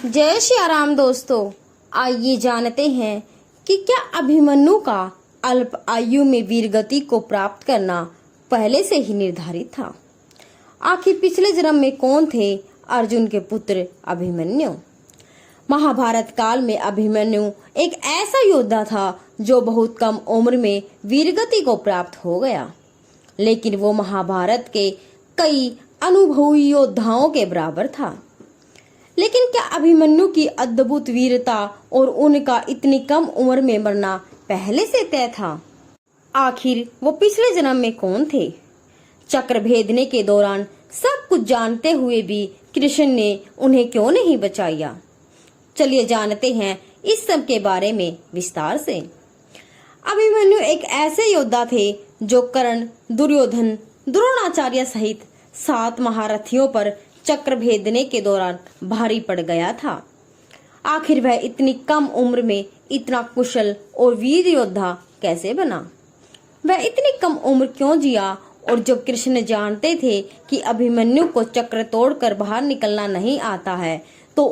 जय श्री राम दोस्तों, आइए जानते हैं कि क्या अभिमन्यु का अल्प आयु में वीरगति को प्राप्त करना पहले से ही निर्धारित था। आखिर पिछले जन्म में कौन थे अर्जुन के पुत्र अभिमन्यु। महाभारत काल में अभिमन्यु एक ऐसा योद्धा था जो बहुत कम उम्र में वीरगति को प्राप्त हो गया, लेकिन वो महाभारत के कई अनुभवी योद्धाओं के बराबर था। लेकिन क्या अभिमन्यु की अद्भुत वीरता और उनका इतनी कम उम्र में मरना पहले से तय था? आखिर वो पिछले जन्म में कौन थे? चक्र भेदने के दौरान सब कुछ जानते हुए भी कृष्ण ने उन्हें क्यों नहीं बचाया? चलिए जानते हैं इस सब के बारे में विस्तार से। अभिमन्यु एक ऐसे योद्धा थे जो कर्ण, दुर्योधन, द्रोणाचार्य सहित 7 महारथियों पर चक्र भेदने के दौरान भारी पड़ गया था। आखिर वह इतनी कम उम्र में इतना कुशल और वीर योद्धा कैसे बना? वह इतनी कम उम्र क्यों जिया? और जब कृष्ण जानते थे कि अभिमन्यु को चक्र तोड़कर बाहर निकलना नहीं आता है, तो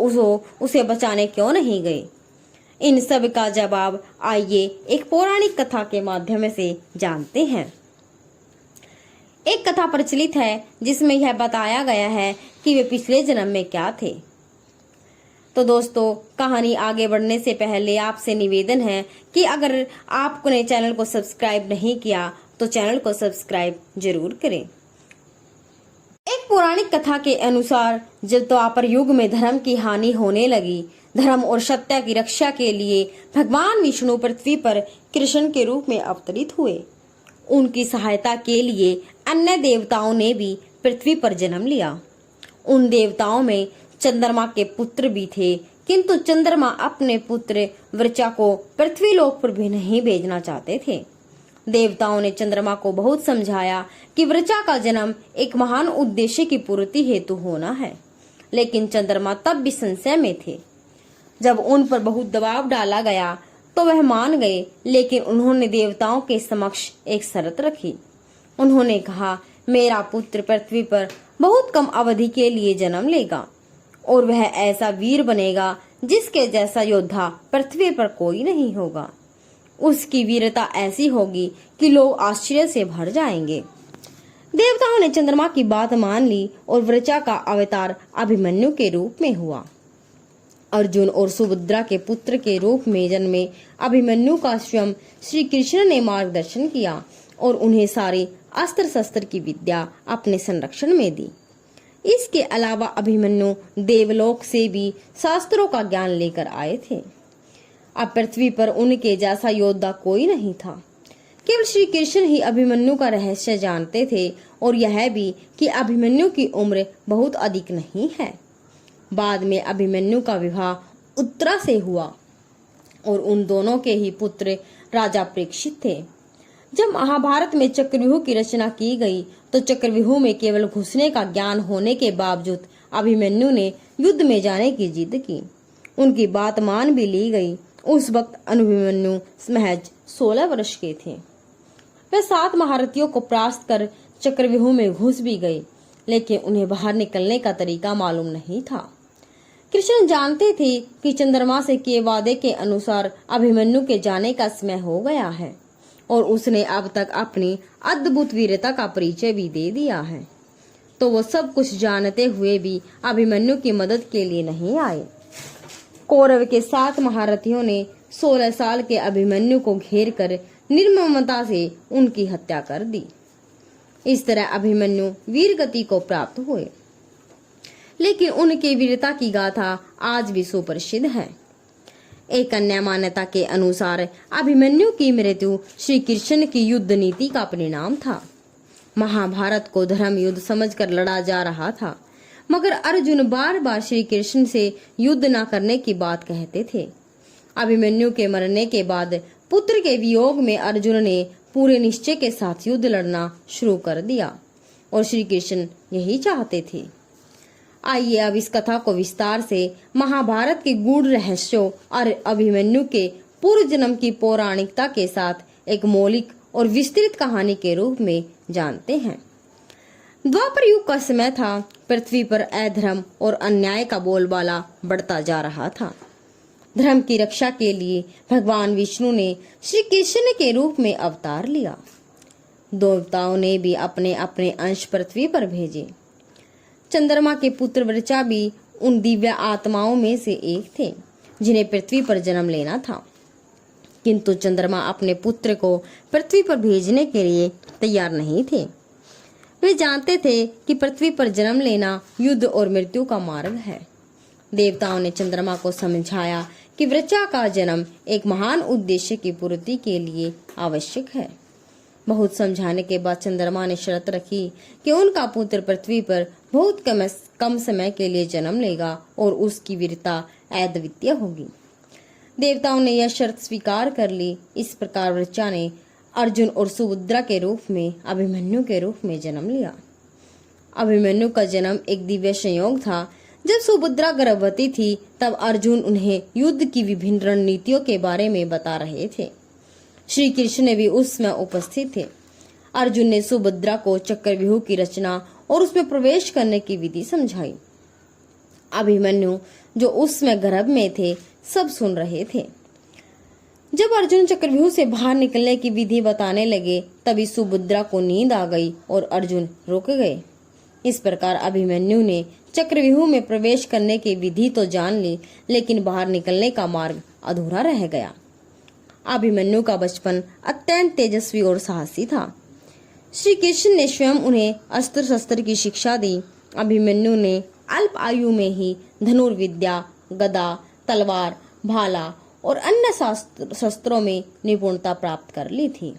उसे बचाने क्यों नहीं गए? इन सब का जवाब आइए एक पौराणिक कथा के माध्यम से जानते हैं। एक कथा प्रचलित है जिसमें यह बताया गया है कि वे पिछले जन्म में क्या थे। तो दोस्तों, कहानी आगे बढ़ने से पहले आपसे निवेदन है कि अगर आपने चैनल को सब्सक्राइब नहीं किया तो चैनल को सब्सक्राइब जरूर करें। एक पौराणिक कथा के अनुसार जब द्वापर युग में धर्म की हानि होने लगी, धर्म और सत्य की रक्षा के लिए भगवान विष्णु पृथ्वी पर कृष्ण के रूप में अवतरित हुए। उनकी सहायता के लिए अन्य देवताओं ने भी पृथ्वी पर जन्म लिया। उन देवताओं में चंद्रमा के पुत्र भी थे, किंतु चंद्रमा अपने पुत्र वृचा को पृथ्वी लोक पर भी नहीं भेजना चाहते थे। देवताओं ने चंद्रमा को बहुत समझाया कि वृचा का जन्म एक महान उद्देश्य की पूर्ति हेतु होना है, लेकिन चंद्रमा तब भी संशय में थे। जब उन पर बहुत दबाव डाला गया तो वह मान गए, लेकिन उन्होंने देवताओं के समक्ष एक शर्त रखी। उन्होंने कहा, मेरा पुत्र पृथ्वी पर बहुत कम अवधि के लिए जन्म लेगा और वह ऐसा वीर बनेगा जिसके जैसा योद्धा पृथ्वी पर कोई नहीं होगा। उसकी वीरता ऐसी होगी कि लोग आश्चर्य से भर जाएंगे। देवताओं ने चंद्रमा की बात मान ली और वृचा का अवतार अभिमन्यु के रूप में हुआ। अर्जुन और सुभद्रा के पुत्र के रूप में जन्मे अभिमन्यु का स्वयं श्री कृष्ण ने मार्गदर्शन किया और उन्हें सारी अस्त्र शस्त्र की विद्या अपने संरक्षण में दी। इसके अलावा अभिमन्यु देवलोक से भी शास्त्रों का ज्ञान लेकर आए थे। अब पृथ्वी पर उनके जैसा योद्धा कोई नहीं था। केवल श्री कृष्ण ही अभिमन्यु का रहस्य जानते थे, और यह भी कि अभिमन्यु की उम्र बहुत अधिक नहीं है। बाद में अभिमन्यु का विवाह उत्तरा से हुआ और उन दोनों के ही पुत्र राजा परीक्षित थे। जब महाभारत में चक्रव्यूह की रचना की गई तो चक्रव्यूह में केवल घुसने का ज्ञान होने के बावजूद अभिमन्यु ने युद्ध में जाने की जिद की। उनकी बात मान भी ली गई। उस वक्त अभिमन्यु महज 16 वर्ष के थे। वे 7 महारथियों को परास्त कर चक्रव्यूह में घुस भी गए, लेकिन उन्हें बाहर निकलने का तरीका मालूम नहीं था। कृष्ण जानते थे कि चंद्रमा से किए वादे के अनुसार अभिमन्यु के जाने का समय हो गया है और उसने अब तक अपनी अद्भुत वीरता का परिचय भी दे दिया है, तो वो सब कुछ जानते हुए भी अभिमन्यु की मदद के लिए नहीं आए। कौरव के 7 महारथियों ने 16 साल के अभिमन्यु को घेर कर निर्ममता से उनकी हत्या कर दी। इस तरह अभिमन्यु वीरगति को प्राप्त हुए, लेकिन उनके वीरता की गाथा आज भी सुप्रसिद्ध है। एक अन्य मान्यता के अनुसार अभिमन्यु की मृत्यु श्री कृष्ण की युद्ध नीति का परिणाम था। महाभारत को धर्म युद्ध समझकर लड़ा जा रहा था, मगर अर्जुन बार बार श्री कृष्ण से युद्ध न करने की बात कहते थे। अभिमन्यु के मरने के बाद पुत्र के वियोग में अर्जुन ने पूरे निश्चय के साथ युद्ध लड़ना शुरू कर दिया और श्री कृष्ण यही चाहते थे। आइए अब इस कथा को विस्तार से महाभारत के गूढ़ रहस्यों और अभिमन्यु के पूर्व जन्म की पौराणिकता के साथ एक मौलिक और विस्तृत कहानी के रूप में जानते हैं। द्वापर युग का समय था। पृथ्वी पर अधर्म और अन्याय का बोलबाला बढ़ता जा रहा था। धर्म की रक्षा के लिए भगवान विष्णु ने श्री कृष्ण के रूप में अवतार लिया। देवताओं ने भी अपने अपने अंश पृथ्वी पर भेजे। चंद्रमा के पुत्र वृचा भी उन दिव्य आत्माओं में से एक थे जिन्हें पृथ्वी पर जन्म लेना था, किंतु चंद्रमा अपने पुत्र को पृथ्वी पर भेजने के लिए तैयार नहीं थे। वे जानते थे कि पृथ्वी पर जन्म लेना युद्ध और मृत्यु का मार्ग है। देवताओं ने चंद्रमा को समझाया कि वृचा का जन्म एक महान उद्देश्य की पूर्ति के लिए आवश्यक है। बहुत समझाने के बाद चंद्रमा ने शर्त रखी कि उनका पुत्र पृथ्वी पर बहुत कम समय के लिए जन्म लेगा और उसकी वीरता अद्वितीय होगी। देवताओं ने यह शर्त स्वीकार कर ली। इस प्रकार वृचा ने अर्जुन और सुभद्रा के रूप में अभिमन्यु के रूप में जन्म लिया। अभिमन्यु का जन्म एक दिव्य संयोग था। जब सुभद्रा गर्भवती थी तब अर्जुन उन्हें युद्ध की विभिन्न रणनीतियों के बारे में बता रहे थे। श्री कृष्ण भी उस समय उपस्थित थे। अर्जुन ने सुभद्रा को चक्रव्यूह की रचना और उसमें प्रवेश करने की विधि समझाई। अभिमन्यु जो उस समय गर्भ में थे सब सुन रहे थे। जब अर्जुन चक्रव्यूह से बाहर निकलने की विधि बताने लगे तभी सुभद्रा को नींद आ गई और अर्जुन रुक गए। इस प्रकार अभिमन्यु ने चक्रव्यूह में प्रवेश करने की विधि तो जान ली, लेकिन बाहर निकलने का मार्ग अधूरा रह गया। अभिमन्यु का बचपन अत्यंत तेजस्वी और साहसी था। श्री कृष्ण ने स्वयं उन्हें अस्त्र शस्त्र की शिक्षा दी। अभिमन्यु ने अल्प आयु में ही धनुर्विद्या, गदा, तलवार, भाला और अन्य शस्त्रों में निपुणता प्राप्त कर ली थी।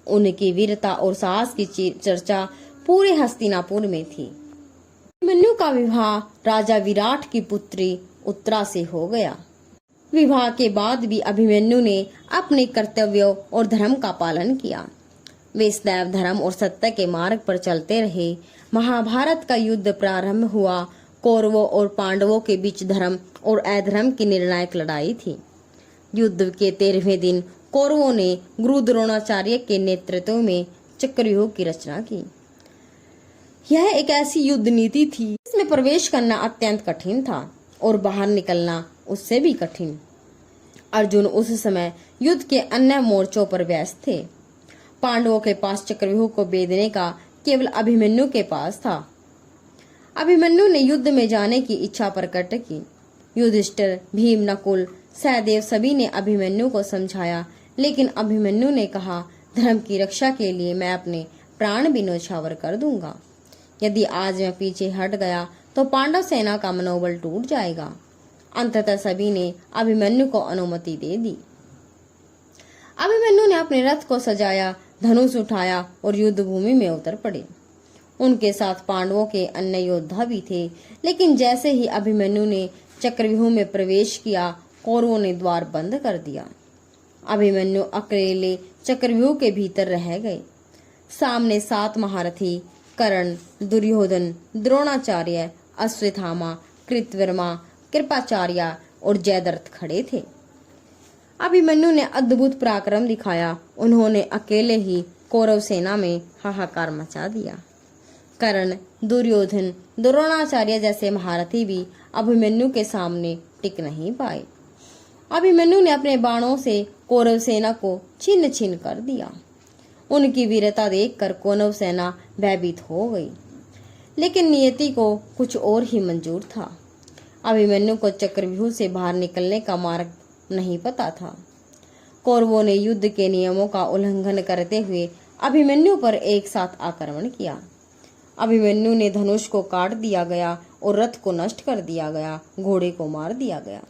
उनकी वीरता और साहस की चर्चा पूरे हस्तिनापुर में थी। अभिमन्यु का विवाह राजा विराट की पुत्री उत्तरा से हो गया। विवाह के बाद भी अभिमन्यु ने अपने कर्तव्यों और धर्म का पालन किया। वे सदैव धर्म और सत्य के मार्ग पर चलते रहे। महाभारत का युद्ध प्रारंभ हुआ। कौरवों और पांडवों के बीच धर्म और अधर्म की निर्णायक लड़ाई थी। युद्ध के 13वें दिन कौरवों ने गुरु द्रोणाचार्य के नेतृत्व में चक्रव्यूह की रचना की। यह एक ऐसी युद्ध नीति थी जिसमें प्रवेश करना अत्यंत कठिन था और बाहर निकलना उससे भी कठिन। अर्जुन उस समय युद्ध के अन्य मोर्चों पर व्यस्त थे। पांडवों के पास चक्रव्यूह को भेदने का केवल अभिमन्यु के पास था। अभिमन्यु ने युद्ध में जाने की इच्छा प्रकट की। युधिष्ठिर, भीम, नकुल, सहदेव सभी ने अभिमन्यु को समझाया, लेकिन अभिमन्यु ने कहा, धर्म की रक्षा के लिए मैं अपने प्राण भी न्यौछावर कर दूंगा। यदि आज मैं पीछे हट गया तो पांडव सेना का मनोबल टूट जाएगा। अंततः सभी ने अभिमन्यु को अनुमति दे दी। अभिमन्यु ने अपने रथ को सजाया, धनुष उठाया और युद्ध भूमि में उतर पड़े। उनके साथ पांडवों के अन्य योद्धा भी थे, लेकिन जैसे ही अभिमन्यु ने चक्रव्यूह में प्रवेश किया, कौरवों ने द्वार बंद कर दिया। अभिमन्यु अकेले चक्रव्यूह के भीतर रह गए। सामने 7 महारथी कर्ण, दुर्योधन, द्रोणाचार्य, अश्वत्थामा, कृतवर्मा, कृपाचार्य और जयद्रथ खड़े थे। अभिमन्यु ने अद्भुत पराक्रम दिखाया। उन्होंने अकेले ही कौरव सेना में हाहाकार मचा दिया। कर्ण, दुर्योधन, द्रोणाचार्य जैसे महारथी भी अभिमन्यु के सामने टिक नहीं पाए। अभिमन्यु ने अपने बाणों से कौरव सेना को छिन्न छिन्न कर दिया। उनकी वीरता देखकर कौरव सेना भयभीत हो गई, लेकिन नियति को कुछ और ही मंजूर था। अभिमन्यु को चक्रव्यूह से बाहर निकलने का मार्ग नहीं पता था। कौरवों ने युद्ध के नियमों का उल्लंघन करते हुए अभिमन्यु पर एक साथ आक्रमण किया। अभिमन्यु ने धनुष को काट दिया गया और रथ को नष्ट कर दिया गया, घोड़े को मार दिया गया।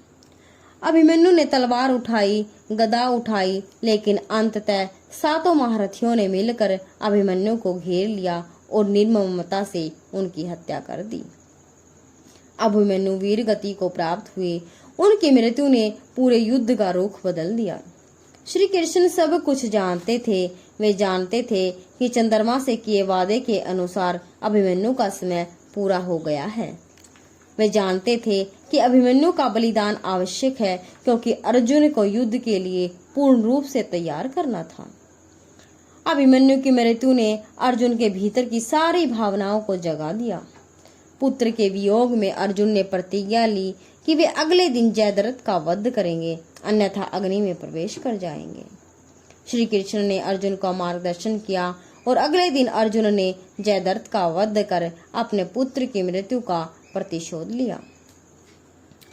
अभिमन्यु ने तलवार उठाई, गदा उठाई, लेकिन अंततः 7 महारथियों ने मिलकर अभिमन्यु को घेर लिया और निर्ममता से उनकी हत्या कर दी। अभिमन्यु वीर गति को प्राप्त हुए। उनकी मृत्यु ने पूरे युद्ध का रुख बदल दिया। श्री कृष्ण सब कुछ जानते थे। वे जानते थे कि चंद्रमा से किए वादे के अनुसार अभिमन्यु का समय पूरा हो गया है। वे जानते थे कि अभिमन्यु का बलिदान आवश्यक है, क्योंकि अर्जुन को युद्ध के लिए पूर्ण रूप से तैयार करना था। अभिमन्यु की मृत्यु ने अर्जुन के भीतर की सारी भावनाओं को जगा दिया। पुत्र के वियोग में अर्जुन ने प्रतिज्ञा ली कि वे अगले दिन जयद्रथ का वध करेंगे, अन्यथा अग्नि में प्रवेश कर जाएंगे। श्री कृष्ण ने अर्जुन का मार्गदर्शन किया और अगले दिन अर्जुन ने जयद्रथ का वध कर अपने पुत्र की मृत्यु का प्रतिशोध लिया।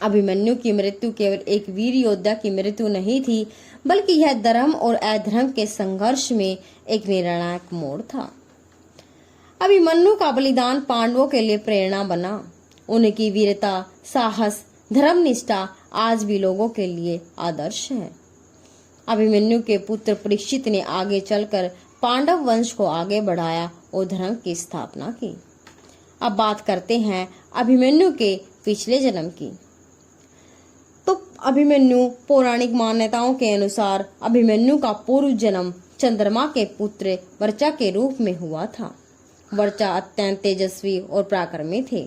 अभिमन्यु की मृत्यु केवल एक वीर योद्धा की मृत्यु नहीं थी, बल्कि यह धर्म और अधर्म के संघर्ष में एक निर्णायक मोड़ था। अभिमन्यु का बलिदान पांडवों के लिए प्रेरणा बना। उनकी वीरता, साहस, धर्मनिष्ठा आज भी लोगों के लिए आदर्श है। अभिमन्यु के पुत्र परीक्षित ने आगे चलकर पांडव वंश को आगे बढ़ाया और धर्म की स्थापना की। अब बात करते हैं अभिमन्यु के पिछले जन्म की। तो अभिमन्यु पौराणिक मान्यताओं के अनुसार अभिमन्यु का पूर्व जन्म चंद्रमा के पुत्र वर्चा के रूप में हुआ था। वर्चा अत्यंत तेजस्वी और पराक्रमी थे।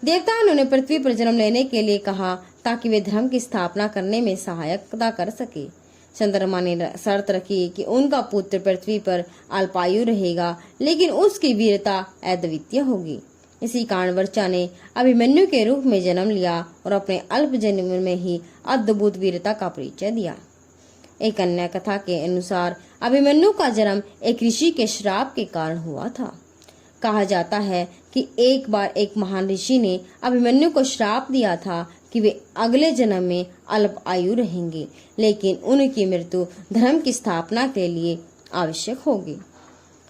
देवताओं ने उन्हें पृथ्वी पर जन्म लेने के लिए कहा ताकि वे धर्म की स्थापना करने में सहायता कर सके। चंद्रमा ने शर्त रखी कि उनका पुत्र पृथ्वी पर अल्पायु रहेगा, लेकिन उसकी वीरता अद्वितीय होगी। इसी कारण वर्चा ने अभिमन्यु के रूप में जन्म लिया और अपने अल्प जन्म में ही अद्भुत वीरता का परिचय दिया। एक अन्य कथा के अनुसार अभिमन्यु का जन्म एक ऋषि के श्राप के कारण हुआ था। कहा जाता है कि एक बार एक महान ऋषि ने अभिमन्यु को श्राप दिया था कि वे अगले जन्म में अल्प आयु रहेंगे, लेकिन उनकी मृत्यु धर्म की स्थापना के लिए आवश्यक होगी।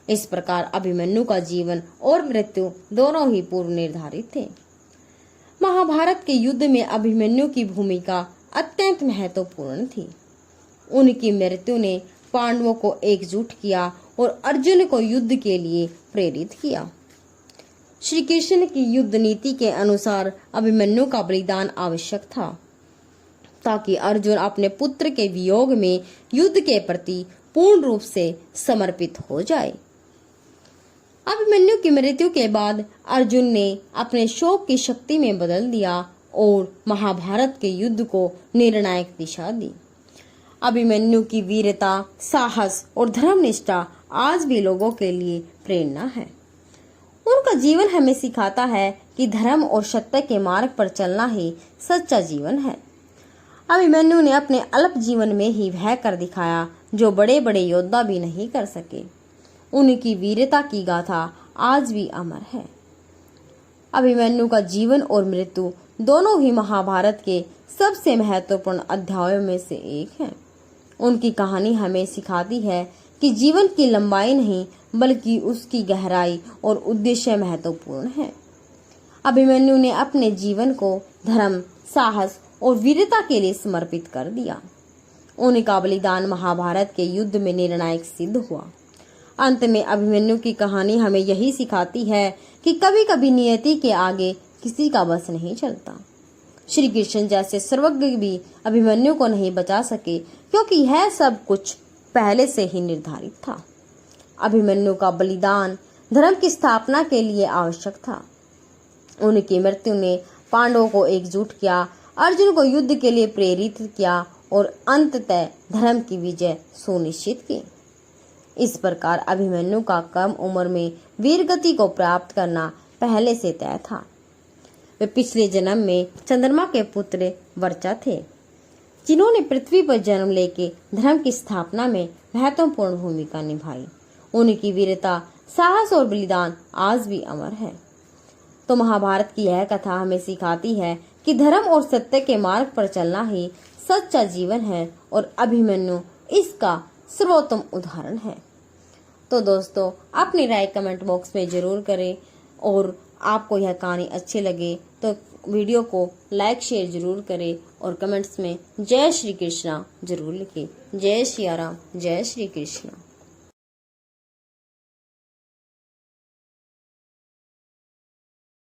इस प्रकार अभिमन्यु का जीवन और मृत्यु दोनों ही पूर्व निर्धारित थे। महाभारत के युद्ध में अभिमन्यु की भूमिका अत्यंत महत्वपूर्ण थी। उनकी मृत्यु ने पांडवों को एकजुट किया और अर्जुन को युद्ध के लिए प्रेरित किया। श्री कृष्ण की युद्ध नीति के अनुसार अभिमन्यु का बलिदान आवश्यक था ताकि अर्जुन अपने पुत्र के वियोग में युद्ध के प्रति पूर्ण रूप से समर्पित हो जाए। अभिमन्यु की मृत्यु के बाद अर्जुन ने अपने शोक की शक्ति में बदल दिया और महाभारत के युद्ध को निर्णायक दिशा दी। अभिमन्यु की वीरता, साहस और धर्मनिष्ठा आज भी लोगों के लिए प्रेरणा है। उनका जीवन हमें सिखाता है कि धर्म और सत्य के मार्ग पर चलना ही सच्चा जीवन है। अभिमन्यु ने अपने अल्प जीवन में ही वह कर दिखाया जो बड़े बड़े योद्धा भी नहीं कर सके। उनकी वीरता की गाथा आज भी अमर है। अभिमन्यु का जीवन और मृत्यु दोनों ही महाभारत के सबसे महत्वपूर्ण अध्यायों में से एक है। उनकी कहानी हमें सिखाती है कि जीवन की लंबाई नहीं बल्कि उसकी गहराई और उद्देश्य महत्वपूर्ण है। अभिमन्यु ने अपने जीवन को धर्म, साहस और वीरता के लिए समर्पित कर दिया। उनका बलिदान महाभारत के युद्ध में निर्णायक सिद्ध हुआ। अंत में अभिमन्यु की कहानी हमें यही सिखाती है कि कभी कभी नियति के आगे किसी का बस नहीं चलता। श्री कृष्ण जैसे सर्वज्ञ भी अभिमन्यु को नहीं बचा सके, क्योंकि यह सब कुछ पहले से ही निर्धारित था। अभिमन्यु का बलिदान धर्म की स्थापना के लिए आवश्यक था। उनकी मृत्यु ने पांडवों को एकजुट किया, अर्जुन को युद्ध के लिए प्रेरित किया और अंततः धर्म की विजय सुनिश्चित की। इस प्रकार अभिमन्यु का कम उम्र में वीरगति को प्राप्त करना पहले से तय था। वे पिछले जन्म में चंद्रमा के पुत्र वर्चा थे, जिन्होंने पृथ्वी पर जन्म लेके धर्म की स्थापना में महत्वपूर्ण भूमिका निभाई। उनकी वीरता, साहस और बलिदान आज भी अमर है। तो महाभारत की यह कथा हमें सिखाती है कि धर्म और सत्य के मार्ग पर चलना ही सच्चा जीवन है और अभिमन्यु इसका सर्वोत्तम उदाहरण है। तो दोस्तों, अपनी राय कमेंट बॉक्स में जरूर करें और आपको यह कहानी अच्छी लगे तो वीडियो को लाइक शेयर जरूर करें और कमेंट्स में जय श्री कृष्णा जरूर लिखें। जय श्री राम, जय श्री कृष्णा।